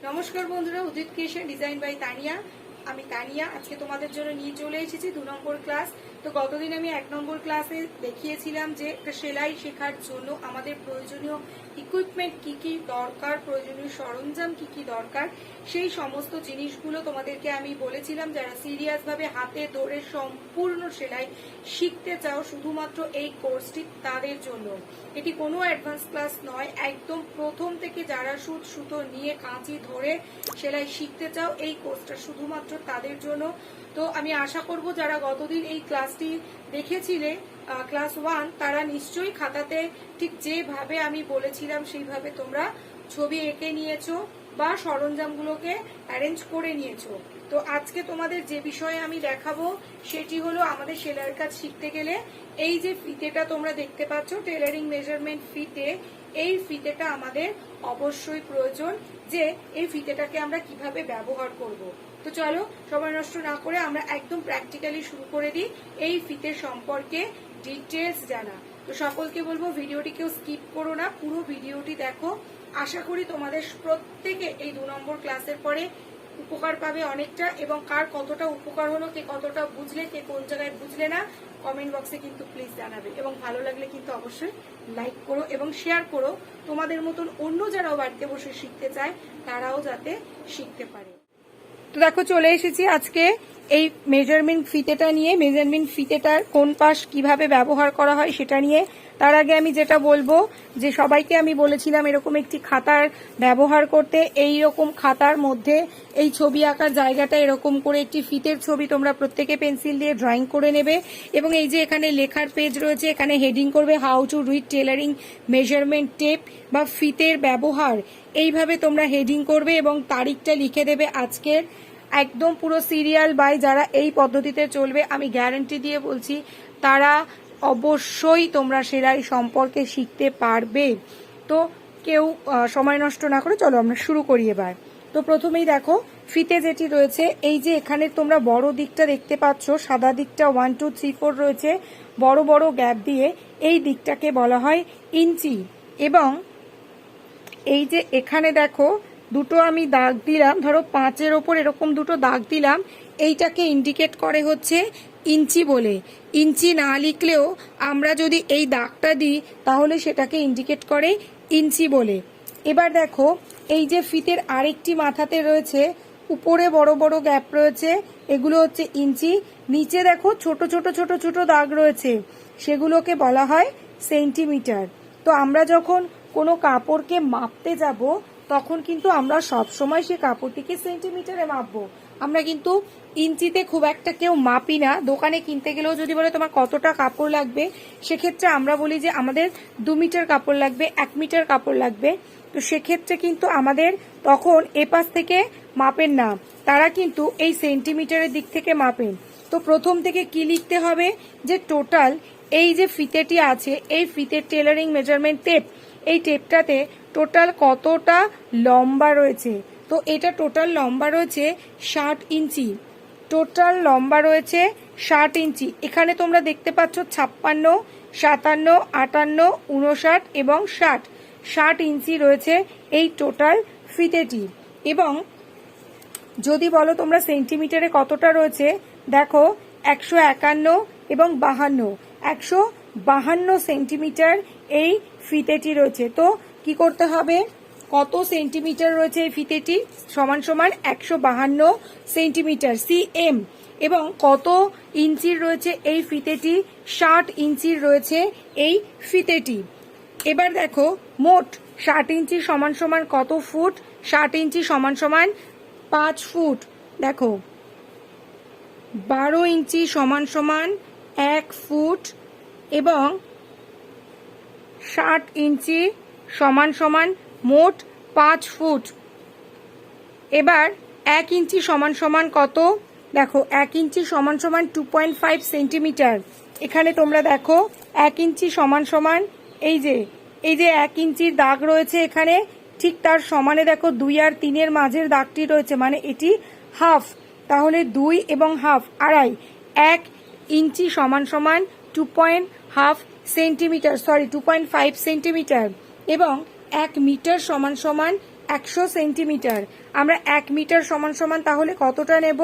নমস্কার বন্ধুরা, উদিত creation design by Tania. আমি তানিয়া আজকে তোমাদের জন্য নিয়ে চলে এসেছি 2 নম্বর ক্লাস। তো গতদিন আমি 1 নম্বর ক্লাসে দেখিয়েছিলাম যে একটা সেলাই শেখার জন্য আমাদের প্রয়োজনীয় ইকুইপমেন্ট কি কি দরকার, প্রয়োজনীয় সরঞ্জাম কি কি দরকার, সেই সমস্ত জিনিসগুলো তোমাদেরকে আমি বলেছিলাম। যারা সিরিয়াস ভাবে হাতে ধরে সম্পূর্ণ সেলাই শিখতে চাও শুধুমাত্র এই কোর্সটি তাদের জন্য। এটি কোনো অ্যাডভান্স ক্লাস নয়, একদম প্রথম থেকে যারা সুতো নিয়ে কাঁচি ধরে সেলাই শিখতে চাও এই কোর্সটা শুধুমাত্র তাদের জন্য। তো আমি আশা করব যারা গতদিন এই ক্লাসটি দেখেছিলে ক্লাস 1, তারা নিশ্চয়ই খাতাতে ঠিক যেভাবে আমি বলেছিলাম সেইভাবে তোমরা ছবি এঁকে নিয়েছো বা সরঞ্জামগুলোকে অ্যারেঞ্জ করে নিয়েছো। তো আজকে তোমাদের যে বিষয়ে আমি দেখাবো সেটি হলো আমাদের সেলাইয়ের কাজ শিখতে গেলে এই যে ফিতেটা তোমরা দেখতে পাচ্ছ, টেলারিং মেজারমেন্ট ফিতে, এই ফিতেটা আমাদের অবশ্যই প্রয়োজন। যে এই ফিতেটাকে আমরা কিভাবে ব্যবহার করব। তো চলো সময় নষ্ট না করে আমরা একদম প্র্যাকটিক্যালি শুরু করে দিই এই ফিতের সম্পর্কে ডিটেলস জানা। তো সকলকে বলবো ভিডিওটি কেউ স্কিপ করো না, পুরো ভিডিওটি দেখো। আশা করি তোমাদের প্রত্যেকে এই 2 নম্বর ক্লাসের পরে উপকার পাবে অনেকটা, এবং কার কতটা উপকার হলো, কে কতটা বুঝলে, কে কোন জায়গায় বুঝলে না, কমেন্ট বক্সে কিন্তু প্লিজ জানাবে। এবং ভালো লাগলে কিন্তু অবশ্যই লাইক করো এবং শেয়ার করো, তোমাদের মতন অন্য যারাও বাড়িতে বসে শিখতে চায় তারাও যাতে শিখতে পারে। তো দেখো চলে এসেছি আজকে এই মেজারমেন্ট ফিতেটা নিয়ে। মেজারমেন্ট ফিতেটার কোন পাশ কিভাবে ব্যবহার করা হয় সেটা নিয়ে। তার আগে আমি যেটা বলবো যে সবাইকে আমি বলেছিলাম এরকম একটি খাতার ব্যবহার করতে। এই রকম খাতার মধ্যে এই ছবি আঁকার জায়গাটা এরকম করে একটি ফিতের ছবি তোমরা প্রত্যেকে পেন্সিল দিয়ে ড্রয়িং করে নেবে। এবং এই যে এখানে লেখার পেজ রয়েছে, এখানে হেডিং করবে how to read tailoring measurement tape বা ফিতের ব্যবহার। এইভাবে তোমরা হেডিং করবে এবং তারিখটা লিখে দেবে আজকের। একদম পুরো সিরিয়াল বাই যারা এই পদ্ধতিতে চলবে, আমি গ্যারান্টি দিয়ে বলছি তারা অবশ্যই তোমরা সেলাই সম্পর্কে শিখতে পারবে। তো কেউ সময় নষ্ট না করে চলো আমরা শুরু করি এবার। তো প্রথমেই দেখো ফিতে যেটি রয়েছে, এই যে এখানে তোমরা বড় দিকটা দেখতে পাচ্ছ, সাদা দিকটা 1 2 3 4 রয়েছে বড় বড় গ্যাপ দিয়ে, এই দিকটাকে বলা হয় ইঞ্চি। এবং এই যে এখানে দেখো দুটো আমি দাগ দিলাম, ধরো 5-এর ওপর এরকম দুটো দাগ দিলাম, এইটাকে ইন্ডিকেট করে হচ্ছে ইঞ্চি বলে। ইঞ্চি না লিখলেও আমরা যদি এই দাগটা দিই তাহলে সেটাকে ইন্ডিকেট করে ইঞ্চি বলে। এবার দেখো এই যে ফিতের আরেকটি মাথাতে রয়েছে, উপরে বড় বড় গ্যাপ রয়েছে, এগুলো হচ্ছে ইঞ্চি। নিচে দেখো ছোট ছোট ছোট ছোট দাগ রয়েছে, সেগুলোকে বলা হয় সেন্টিমিটার। তো আমরা যখন কোনো কাপড়কে মাপতে যাব তখন কিন্তু আমরা সব সময় সে কাপড়টিকে সেন্টিমিটারে মাপবো, আমরা কিন্তু ইঞ্চিতে খুব একটা কেউ মাপি না। দোকানে কিনতে গেলেও যদি বলে তোমার কতটা কাপড় লাগবে, সেক্ষেত্রে আমরা বলি যে আমাদের 2 মিটার কাপড় লাগবে, 1 মিটার কাপড় লাগবে। তো সেক্ষেত্রে কিন্তু আমাদের তখন এপাশ থেকে মাপেন না, তারা কিন্তু এই সেন্টিমিটারের দিক থেকে মাপেন। তো প্রথম থেকে কি লিখতে হবে যে টোটাল এই যে ফিতেটি আছে, এই ফিতের টেলারিং মেজারমেন্ট টেপ, এই টেপটাতে টোটাল কতটা লম্বা রয়েছে। তো এটা টোটাল লম্বা রয়েছে 60 ইঞ্চি। টোটাল লম্বা রয়েছে 60 ইঞ্চি। এখানে তোমরা দেখতে পাচ্ছ 56, 57, 58, 59 এবং 60। 60 ইঞ্চি রয়েছে এই টোটাল ফিতেটি। এবং যদি বলো তোমরা সেন্টিমিটারে কতটা রয়েছে, দেখো 151 এবং 52, 152 সেন্টিমিটার এই ফিতেটি রয়েছে। তো কি করতে হবে, কত সেন্টিমিটার রয়েছে এই ফিতেটি, সমান সমান 152 সেন্টিমিটার সিএম। এবং কত ইঞ্চির রয়েছে এই ফিতেটি, 60 ইঞ্চির রয়েছে এই ফিতেটি। এবার দেখো মোট 60 ইঞ্চি সমান সমান কত ফুট, 60 ইঞ্চি সমান সমান 5 ফুট। দেখো 12 ইঞ্চি সমান সমান 1 ফুট এবং 60 ইঞ্চি সমান সমান মোট 5 ফুট। এবার 1 ইঞ্চি সমান সমান কত, দেখো 1 ইঞ্চি সমান সমান 2.5 সেন্টিমিটার। এখানে তোমরা দেখো 1 ইঞ্চি সমান সমান এই যে 1 ইঞ্চির দাগ রয়েছে এখানে, ঠিক তার সমানে দেখো 2 আর 3-এর মাঝের দাগটি রয়েছে, মানে এটি হাফ। তাহলে 2 এবং হাফ, আড়াই। 1 ইঞ্চি সমান সমান 2.5 সেন্টিমিটার, সরি 2.5 সেন্টিমিটার। এবং 1 মিটার সমান সমান 100 সেন্টিমিটার। আমরা 1 মিটার সমান সমান তাহলে কতটা নেব?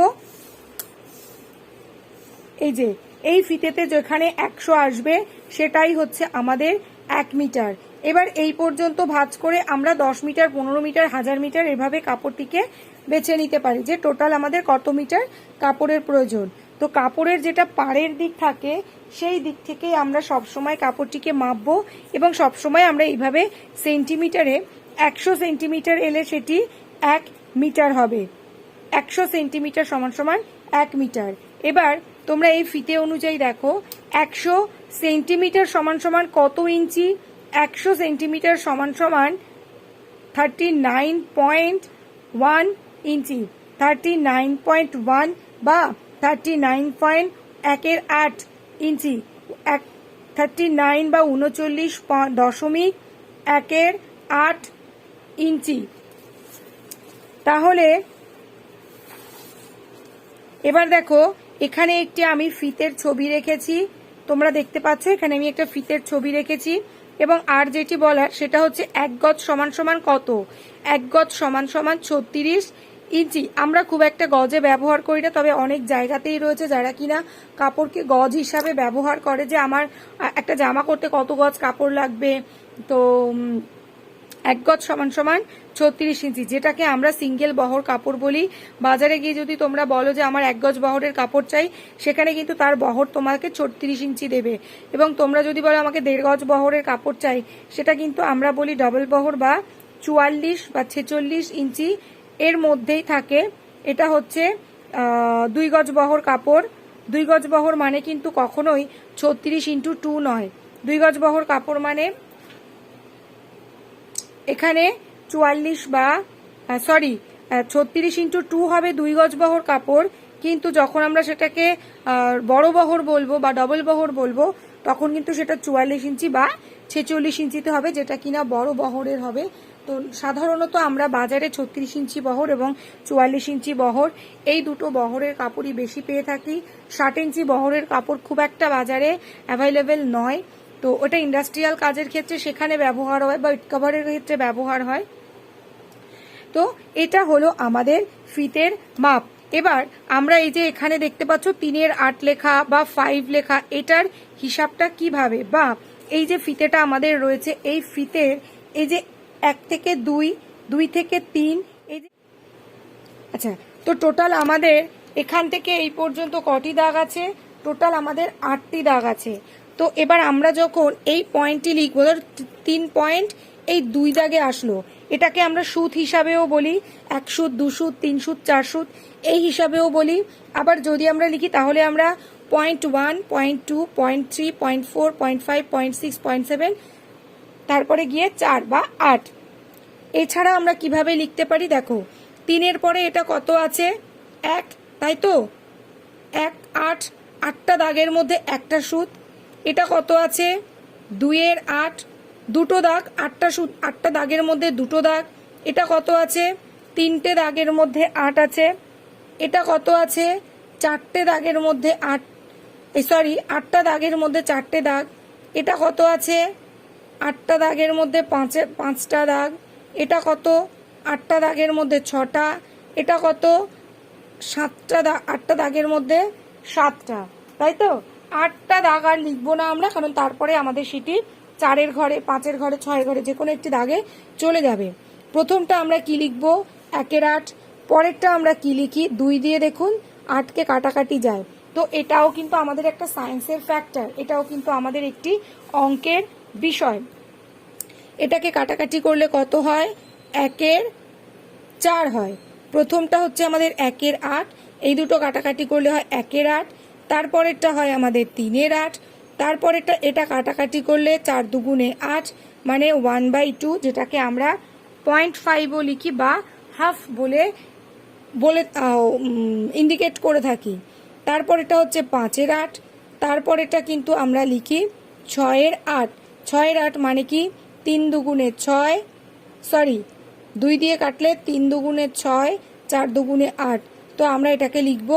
এই যে এই ফিতেতে যেখানে 100 আসবে সেটাই হচ্ছে আমাদের 1 মিটার। এবার এই পর্যন্ত ভাঁজ করে আমরা 10 মিটার, 15 মিটার, 1000 মিটার এভাবে কাপড়টিকে বেছে নিতে পারি যে টোটাল আমাদের কত মিটার কাপড়ের প্রয়োজন। তো কাপড়ের যেটা পাড়ের দিক থাকে সেই দিক থেকেই আমরা সবসময় কাপড়টিকে মাপবো এবং সবসময় আমরা এইভাবে সেন্টিমিটারে 100 সেন্টিমিটার এলে সেটি 1 মিটার হবে। 100 সেন্টিমিটার সমান সমান 1 মিটার। এবার তোমরা এই ফিতে অনুযায়ী দেখো 100 সেন্টিমিটার সমান সমান কত ইঞ্চি? 100 সেন্টিমিটার সমান সমান 39.1 ইঞ্চি। 39.1 বা 39.1 ইঞ্চি। 39 বা 39.1 ইঞ্চি। তাহলে এবার দেখো এখানে একটি আমি ফিতের ছবি রেখেছি, তোমরা দেখতে পাচ্ছ এখানে আমি একটা ফিতের ছবি রেখেছি এবং আর যেটি বলার সেটা হচ্ছে 1 গজ সমান সমান কত? 1 গজ সমান সমান 36 ইঞ্চি। আমরা খুব একটা গজে ব্যবহার করি না, তবে অনেক জায়গাতেই রয়েছে যারা কিনা কাপড়কে গজ হিসাবে ব্যবহার করে যে আমার একটা জামা করতে কত গজ কাপড় লাগবে। তো 1 গজ সমান সমান 36 ইঞ্চি, যেটাকে আমরা সিঙ্গেল বহর কাপড় বলি। বাজারে গিয়ে যদি তোমরা বলো যে আমার 1 গজ বহরের কাপড় চাই, সেখানে কিন্তু তার বহর তোমাকে 36 ইঞ্চি দেবে। এবং তোমরা যদি বলো আমাকে 1.5 গজ বহরের কাপড় চাই, সেটা কিন্তু আমরা বলি ডবল বহর বা 44 বা 46 ইঞ্চি এর মধ্যেই থাকে। এটা হচ্ছে 2 গজ বহর কাপড়। 2 গজ বহর মানে কিন্তু কখনোই 36x2 নয়। 2 গজ বহর কাপড় মানে এখানে 44 বা 36x2 হবে 2 গজ বহর কাপড়। কিন্তু যখন আমরা সেটাকে বড় বহর বলবো বা ডবল বহর বলবো তখন কিন্তু সেটা 44 ইঞ্চি বা 46 ইঞ্চিতে হবে, যেটা কিনা বড় বহরের হবে। তো সাধারণত আমরা বাজারে 36 ইঞ্চি বহর এবং 44 ইঞ্চি বহর এই দুটো বহরের কাপড়ই বেশি পেয়ে থাকি। 60 ইঞ্চি বহরের কাপড় খুব একটা বাজারে অ্যাভেলেবেল নয়। তো ওটা ইন্ডাস্ট্রিয়াল কাজের ক্ষেত্রে সেখানে ব্যবহার হয় বা কভারের ক্ষেত্রে ব্যবহার হয়। তো এটা হলো আমাদের ফিতের মাপ। এবার আমরা এই যে এখানে দেখতে পাচ্ছ 3-8 লেখা বা 5 লেখা, এটার হিসাবটা কিভাবে? বা এই যে ফিতেটা আমাদের রয়েছে এই ফিতের এই যে 1 থেকে 2, 2 থেকে 3, এই যে আচ্ছা, তো টোটাল আমাদের এখান থেকে এই পর্যন্ত কটি দাগ আছে? টোটাল আমাদের 8টি দাগ আছে। তো এবার আমরা যখন এই পয়েন্টটি লিখবো, 3 পয়েন্ট এই 2 দাগে আসলো, এটাকে আমরা সুত হিসাবেও বলি, 1 সুত, 2 সুত, 3 সুত, 4 সুত এই হিসাবেও বলি। আবার যদি আমরা লিখি তাহলে আমরা 0.1, 0.2, 0.3, 0.4, 0.5, 0.6, 0.7 তারপরে গিয়ে 4 বা 8। এছাড়া আমরা কিভাবে লিখতে পারি দেখো, 3-এর পরে এটা কত আছে? 1, তাই তো? 1, 8, 8টা দাগের মধ্যে একটা সুত। এটা কত আছে? 2-এর 8, দুটো দাগ, 8টা সুত, 8টা দাগের মধ্যে দুটো দাগ। এটা কত আছে? 3টে দাগের মধ্যে 8 আছে। এটা কত আছে? 4টে দাগের মধ্যে 8টা দাগের মধ্যে 4টে দাগ। এটা কত আছে? 8টা দাগের মধ্যে 5টা দাগ। এটা কত? 8টা দাগের মধ্যে 6টা। এটা কত? 8টা দাগের মধ্যে 7টা, তাই তো? 8টা দাগ আর লিখবো না আমরা, কারণ তারপরে আমাদের সেটি 4-এর ঘরে, 5-এর ঘরে, 6-এর ঘরে যে কোনো একটি দাগে চলে যাবে। প্রথমটা আমরা কি লিখবো? 1-এর 8। পরেরটা আমরা কি লিখি? 2 দিয়ে দেখুন 8কে কাটাকাটি যায়। তো এটাও কিন্তু আমাদের একটা সায়েন্সের ফ্যাক্টর, এটাও কিন্তু আমাদের একটি অঙ্কের বিষয়। এটাকে কাটাকাটি করলে কত হয়? 1-এর 4 হয়। প্রথমটা হচ্ছে আমাদের 1-এর 8, এই দুটো কাটাকাটি করলে হয় 1-এর 8। তারপরেরটা হয় আমাদের 3-এর 8। তারপরেরটা এটা কাটাকাটি করলে 4 দুগুণে 8 মানে 1/2, যেটাকে আমরা 0.5ও লিখি বা হাফ বলে ইন্ডিকেট করে থাকি। তারপরেরটা হচ্ছে 5-এর 8। তারপরেরটা কিন্তু আমরা লিখি 6-এর 8। 6-এর 8 মানে কি? 3 দুগুণে 6, 2 দিয়ে কাটলে 3 দুগুণে 6, 4 দুগুণে 8। তো আমরা এটাকে লিখব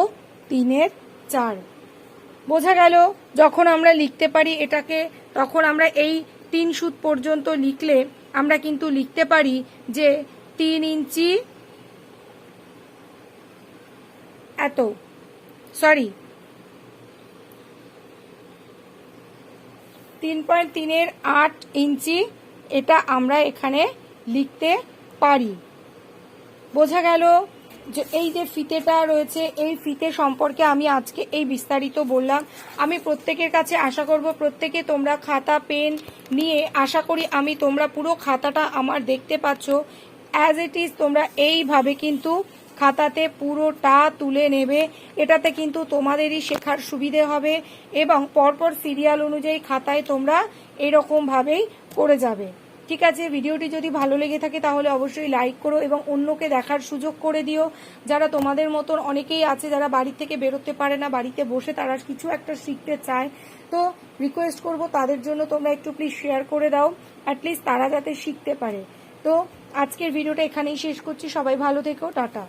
3-এর 4। বোঝা গেল? যখন আমরা লিখতে পারি এটাকে, তখন আমরা এই 3 সুত পর্যন্ত লিখলে আমরা কিন্তু লিখতে পারি যে 3 ইঞ্চি, এত সরি 3.3 8 ইঞ্চি, এটা আমরা এখানে লিখতে পারি। বোঝা গেল যে এই যে ফিতেটা রয়েছে, এই ফিতে সম্পর্কে আমি আজকে এই বিস্তারিত বললাম। আমি প্রত্যেকের কাছে আশা করব প্রত্যেকে তোমরা খাতা পেন নিয়ে, আশা করি আমি তোমরা পুরো খাতাটা আমার দেখতে পাচ্ছ, অ্যাজ ইট ইজ তোমরা এইভাবে কিন্তু খাতাতে পুরোটা তুলে নেবে। এটাতে কিন্তু তোমাদেরই শেখার সুবিধে হবে এবং পরপর সিরিয়াল অনুযায়ী খাতায় তোমরা এরকমভাবেই করে যাবে। ঠিক আছে, ভিডিওটি যদি ভালো লেগে থাকে তাহলে অবশ্যই লাইক করো এবং অন্যকে দেখার সুযোগ করে দিও। যারা তোমাদের মতন অনেকেই আছে যারা বাড়ি থেকে বেরোতে পারে না, বাড়িতে বসে তারা কিছু একটা শিখতে চায়, তো রিকোয়েস্ট করব তাদের জন্য তোমরা একটু প্লিজ শেয়ার করে দাও, অ্যাটলিস্ট তারা যাতে শিখতে পারে। তো আজকের ভিডিওটা এখানেই শেষ করছি। সবাই ভালো থেকো, টাটা।